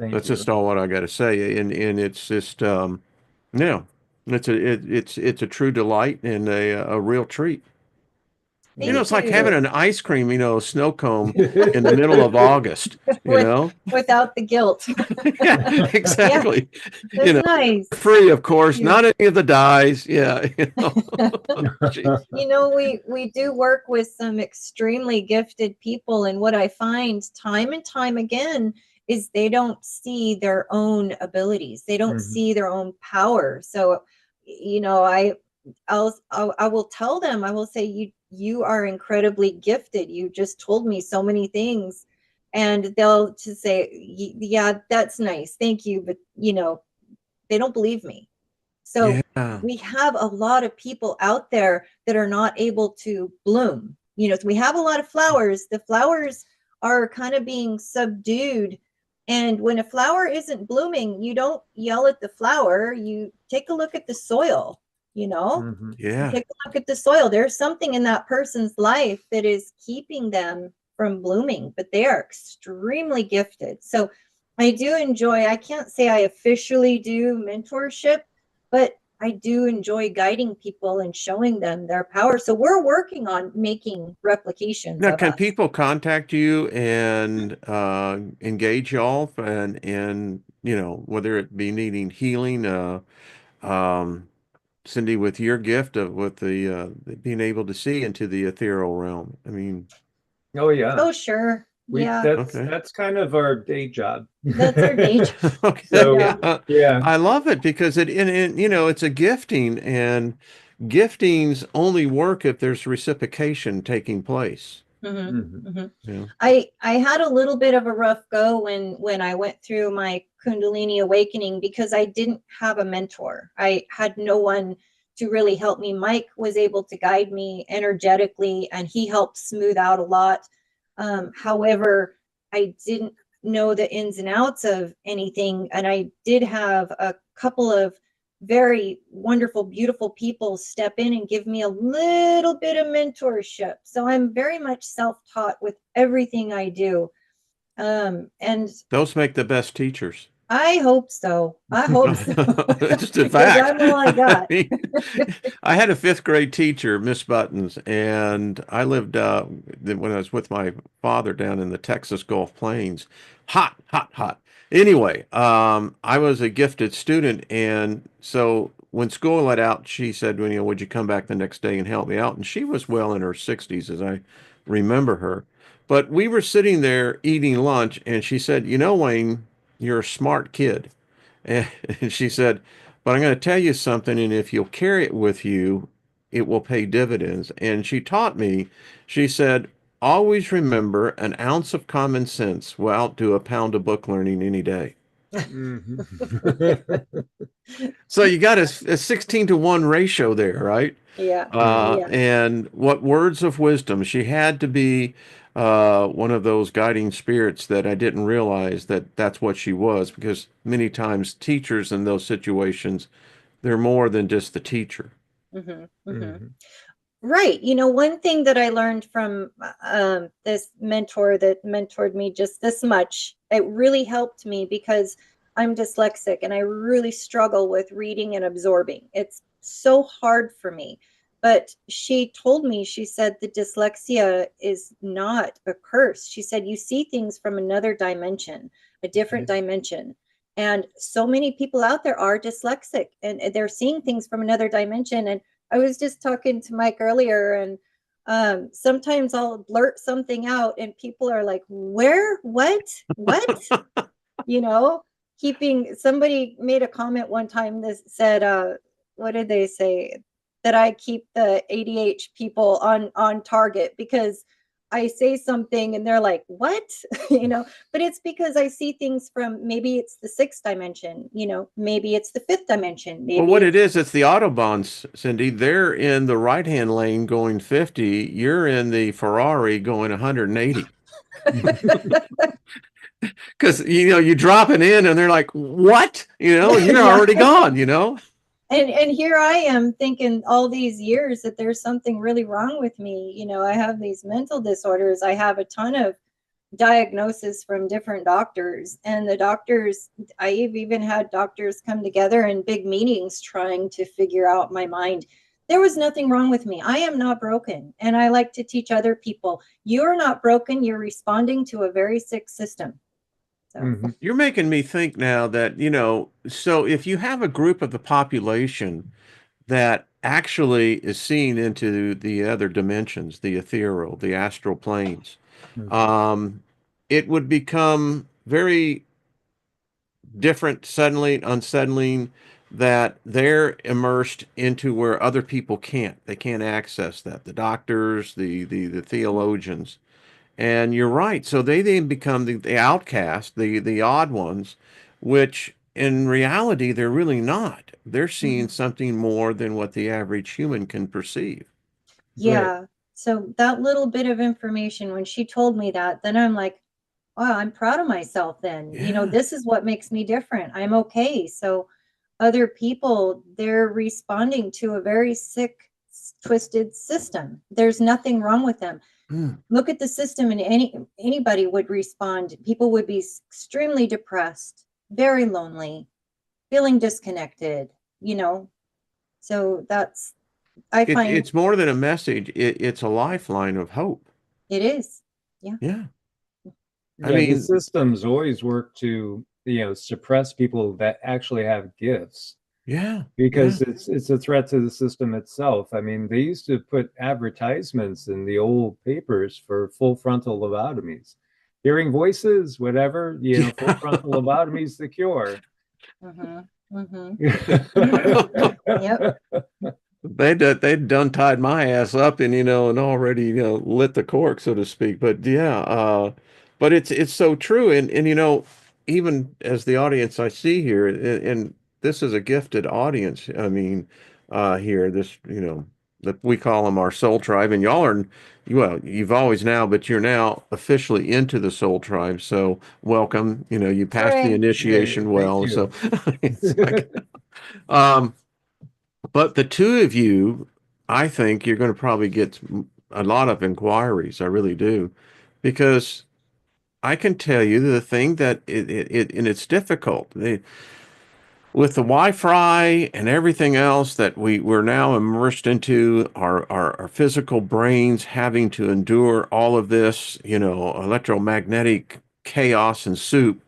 Thank That's you. just all what I got to say. And it's just, yeah, it's a true delight and a real treat. Thank It's like having you. an ice cream, snow cone in the middle of August, you With know? without the guilt. Yeah, Yeah, exactly. You that's know, nice. free, of Thank course, you. not any of the dyes. Yeah, Jeez. You know, we do work with some extremely gifted people, and what I find time and time again is they don't see their own abilities. They don't Mhm. see their own power. So, I will tell them, I will say, you are incredibly gifted. You just told me so many things. And they'll just say, yeah, that's nice. Thank you. But, they don't believe me. So Yeah. we have a lot of people out there that are not able to bloom. So we have a lot of flowers. The flowers are kind of being subdued. And when a flower isn't blooming, you don't yell at the flower. You take a look at the soil, you know? Mhm. You Yeah. take a look at the soil. There's something in that person's life that is keeping them from blooming, but they are extremely gifted. So I do enjoy, I can't say I officially do mentorship, but I do enjoy guiding people and showing them their power. So we're working on making replications Now, of can us. people contact you and engage y'all and whether it be needing healing, um, Cindy, with your gift of with the being able to see into the ethereal realm? I mean, Oh yeah. Oh, sure. We Yeah, that's okay. that's kind of our day job. that's our day job. Okay, So Yeah. yeah, yeah. I love it because it's a gifting, and giftings only work if there's reciprocation taking place. Mhm. Mm-hmm. Mm-hmm. Yeah, I had a little bit of a rough go when I went through my Kundalini awakening because I didn't have a mentor. I had no one to really help me. Mike was able to guide me energetically, and he helped smooth out a lot. However, I didn't know the ins and outs of anything, and I did have a couple of very wonderful, beautiful people step in and give me a little bit of mentorship. So I'm very much self-taught with everything I do. And those make the best teachers. I hope so. I hope so. It's just a Because fact. I'm all I I got. mean, I had a fifth grade teacher, Miss Buttons, and I lived when I was with my father down in the Texas Gulf Plains. Hot, hot, hot. Anyway, I was a gifted student, and so when school let out, she said, "Well, would you come back the next day and help me out?" And she was well in her 60s, as I remember her. But we were sitting there eating lunch, and she said, Wayne, you're a smart kid. And she said, but I'm going to tell you something, and if you'll carry it with you, it will pay dividends. And she taught me, she said, always remember an ounce of common sense will outdo a pound of book learning any day. Mhm. So you got a 16-to-1 ratio there, right? Yeah. Mhm. Yeah. And what words of wisdom. She had to be one of those guiding spirits that I didn't realize that that's what she was, because many times teachers in those situations, they're more than just the teacher. Mm-hmm. Mm-hmm. Mhm. Right. One thing that I learned from this mentor that mentored me just this much, it really helped me because I'm dyslexic and I really struggle with reading and absorbing. It's so hard for me. But she told me, she said the dyslexia is not a curse. She said you see things from another dimension, a different dimension. And so many people out there are dyslexic and they're seeing things from another dimension. And I was just talking to Mike earlier, and sometimes I'll blurt something out and people are like, where, what? You know, keeping, somebody made a comment one time that said, what did they say? That I keep the ADH people on target because I say something and they're like, what? You know, but it's because I see things from, maybe it's the sixth dimension, you know, maybe it's the fifth dimension, Well, maybe what it it's is, it's the Autobahns, Cindy. They're in the right-hand lane going 50. You're in the Ferrari going 180. Because, you drop it in and they're like, what? And you're yeah. already gone. And here I am thinking all these years that there's something really wrong with me. You know, I have these mental disorders. I have a ton of diagnosis from different doctors, and the doctors, I've even had doctors come together in big meetings trying to figure out my mind. There was nothing wrong with me. I am not broken, and I like to teach other people, you're not broken, you're responding to a very sick system. So You're making me think now that, so if you have a group of the population that actually is seeing into the other dimensions, the ethereal, the astral planes, um, it would become very different, suddenly, unsettling, that they're immersed into where other people can't. They can't access that. The doctors, the theologians. And you're right. So they then become the outcast, the odd ones, which in reality they're really not. They're seeing mhm. something more than what the average human can perceive. Right. Yeah. So that little bit of information, when she told me that, then I'm like, wow, I'm proud of myself then. You know, Yeah. this is what makes me different. I'm okay. So other people, they're responding to a very sick, twisted system. There's nothing wrong with them. Mm. Look at the system, and anybody would respond. People would be extremely depressed, very lonely, feeling disconnected, you know. So that's, I find It's more than a message. It's a lifeline of hope. it is. Yeah. Yeah. I Yeah, the mean, systems always work to, suppress people that actually have gifts yeah, yeah. because it's a threat to the system itself. I mean, they used to put advertisements in the old papers for full frontal lobotomies. Hearing voices, whatever, full Yeah. frontal lobotomy is the cure. Mm-hmm. Mm-hmm. Yep. They'd done tied my ass up and and already lit the cork, so to speak. But yeah, but it's so true. And even as the audience I see here, and this is a gifted audience. I mean, here this that we call them our soul tribe, and y'all are, well, you've always now, but you're now officially into the soul tribe. So welcome. You passed the Hooray. Yay, initiation thank well. So you. it's like. Um, but the two of you, I think you're going to probably get a lot of inquiries. I really do. Because I can tell you the thing that and it's difficult. With the Wi-Fi and everything else that we're now immersed into, our physical brains having to endure all of this, electromagnetic chaos and soup,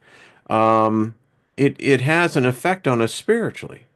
um, it has an effect on us spiritually.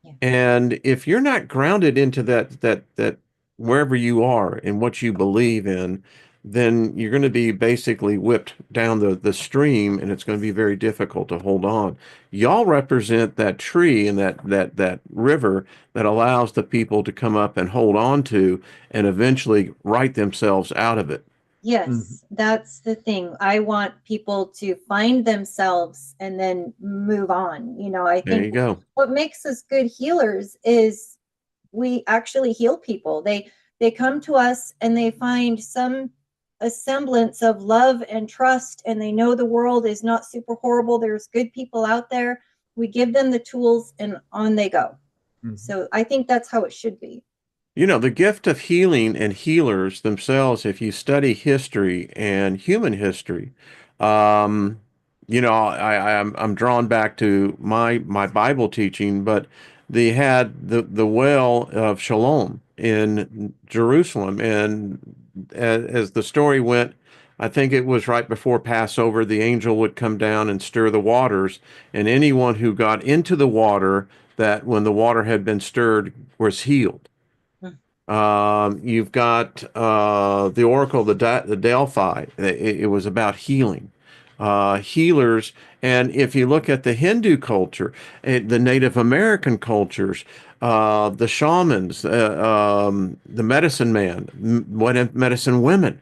Yeah. And if you're not grounded into that wherever you are and what you believe in, then you're going to be basically whipped down the stream, and it's going to be very difficult to hold on. Y'all represent that tree and that river that allows the people to come up and hold on to and eventually right themselves out of it. Mhm. Yes, that's the thing. I want people to find themselves and then move on. You know, I There think you go. what makes us good healers is we actually heal people. They come to us and they find some a semblance of love and trust, and they know the world is not super horrible. There's good people out there. We give them the tools and on they go. Mhm. So I think that's how it should be. The gift of healing and healers themselves, if you study history and human history, um, I'm drawn back to my Bible teaching, but they had the well of Shalom. in Jerusalem. And as the story went, I think it was right before Passover, the angel would come down and stir the waters, and anyone who got into the water, that when the water had been stirred, was healed. You've got the Oracle, the Delphi. It was about healing, healers. And if you look at the Hindu culture, the Native American cultures, the shamans, the medicine man, what medicine women.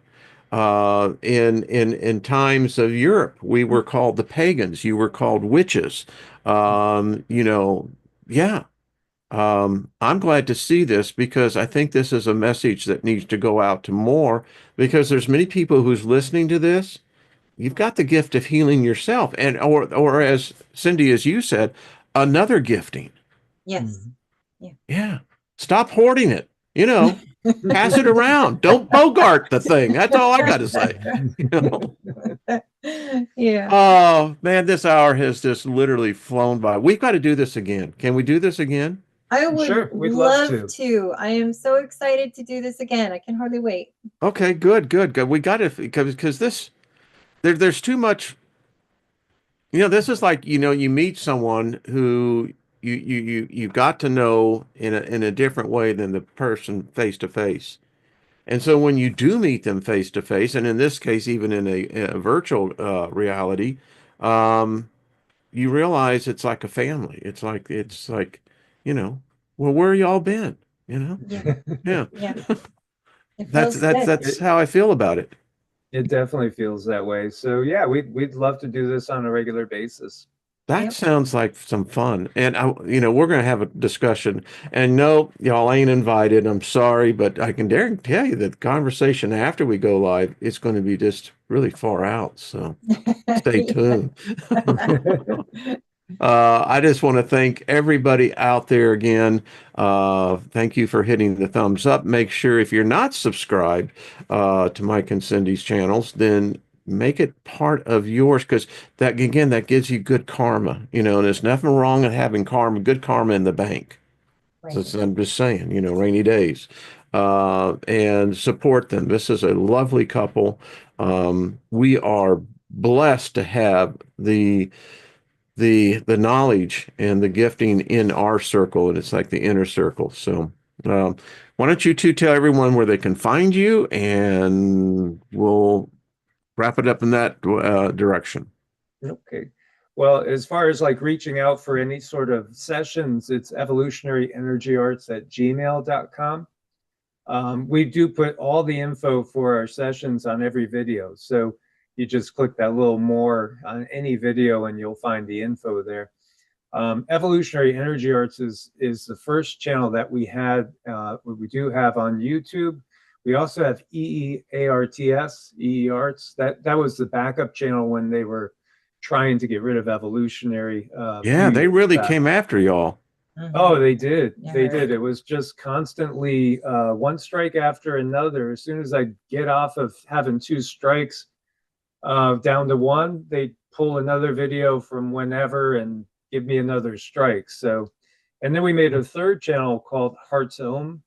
In times of Europe, we were called the pagans. You were called witches. You know, yeah. I'm glad to see this because I think this is a message that needs to go out to more because there's many people who's listening to this. You've got the gift of healing yourself, and or as Cindy, as you said, another gifting. Yes. Yeah. Stop hoarding it. You know, pass it around. Don't bogart the thing. That's all I got to say. You know? Yeah. Oh man, this hour has just literally flown by. We've got to do this again. Can we do this again? I would Sure, we'd love to. I am so excited to do this again. I can hardly wait. Okay, good. We got it because this there's too much. You know, this is like, you know, you meet someone who you got to know in a different way than the person face to face. And so when you do meet them face to face, and in this case, even in a virtual reality, um, you realize it's like a family. It's like, you know, well, where y'all been? You know? Yeah. Yeah. Yeah. It That's feels that's good. that's how I feel about it. It definitely feels that way. So yeah, we'd love to do this on a regular basis. That Yep. sounds like some fun. And we're going to have a discussion. And no, y'all ain't invited. I'm sorry, but I can dare tell you that the conversation after we go live is going to be just really far out. So stay tuned. I just want to thank everybody out there again. Thank you for hitting the thumbs up. Make sure if you're not subscribed to Mike and Cindy's channels, then make it part of yours because that again that gives you good karma. You know, and there's nothing wrong with having karma, good karma in the bank. Right. So I'm just saying, you know, rainy days. And support them. This is a lovely couple. We are blessed to have the knowledge and the gifting in our circle, and it's like the inner circle. So why don't you two tell everyone where they can find you, and we'll wrap it up in that direction. Okay. Well, as far as like reaching out for any sort of sessions, it's evolutionaryenergyarts@gmail.com. We do put all the info for our sessions on every video. So you just click that little more on any video and you'll find the info there. Evolutionary Energy Arts is the first channel that we do have on YouTube. We also have EEARTS, EE Arts. That was the backup channel when they were trying to get rid of Evolutionary. Yeah, they really came after y'all. Oh, they did. Yeah, They right. did. It was just constantly one strike after another. As soon as I get off of having two strikes down to one, they pull another video from whenever and give me another strike. So, and then we made a third channel called Heart's Ohm,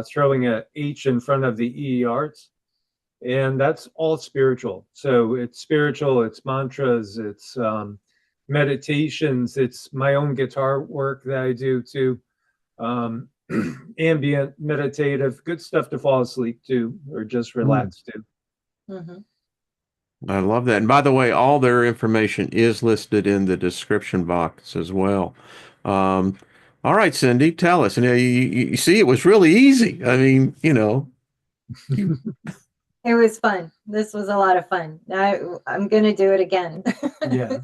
throwing a H in front of the EE Arts. And that's all spiritual. So it's spiritual, it's mantras, it's meditations, it's my own guitar work that I do too. Ambient, meditative, good stuff to fall asleep to or just relax to. Mhm. I love that. And by the way, all their information is listed in the description box as well. Um, all right, Cindy, tell us. And you see, it was really easy. I mean, you know, It was fun. This was a lot of fun. I'm going to do it again. Yeah.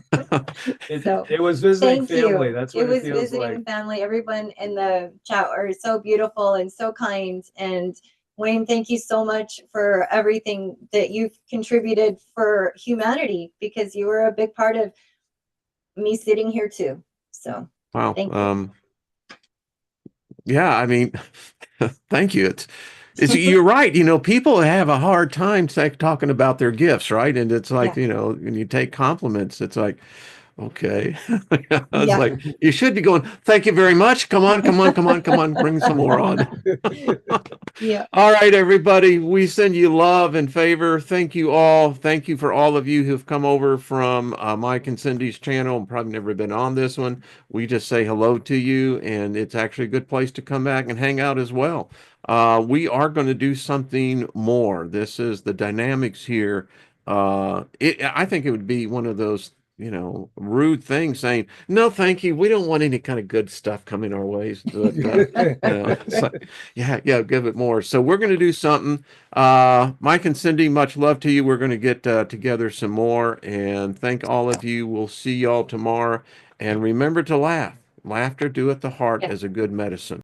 So, It was visiting thank you. family. That's what It it was feels visiting like. family. Everyone in the chat are so beautiful and so kind. And Wayne, thank you so much for everything that you've contributed for humanity because you were a big part of me sitting here too. So wow. thank you. Yeah, I mean, thank you. You're right. You know, people have a hard time talking about their gifts, right? And it's like, Yeah. you know, when you take compliments, it's like, Okay. I was Yeah. like, you should be going, thank you very much. Come on, come on, come on, come on, bring some more on. Yeah. All right, everybody, we send you love and favor. Thank you all. Thank you for all of you who've come over from Mike and Cindy's channel and probably never been on this one. We just say hello to you, and it's actually a good place to come back and hang out as well. We are going to do something more. This is the dynamics here. I think it would be one of those, rude things saying, no, thank you. We don't want any kind of good stuff coming our ways. But, it's like, yeah, give it more. So we're going to do something. Mike and Cindy, much love to you. We're going to get together some more, and thank all of you. We'll see y'all tomorrow. And remember to laugh. Laughter doeth the heart Yeah. as a good medicine.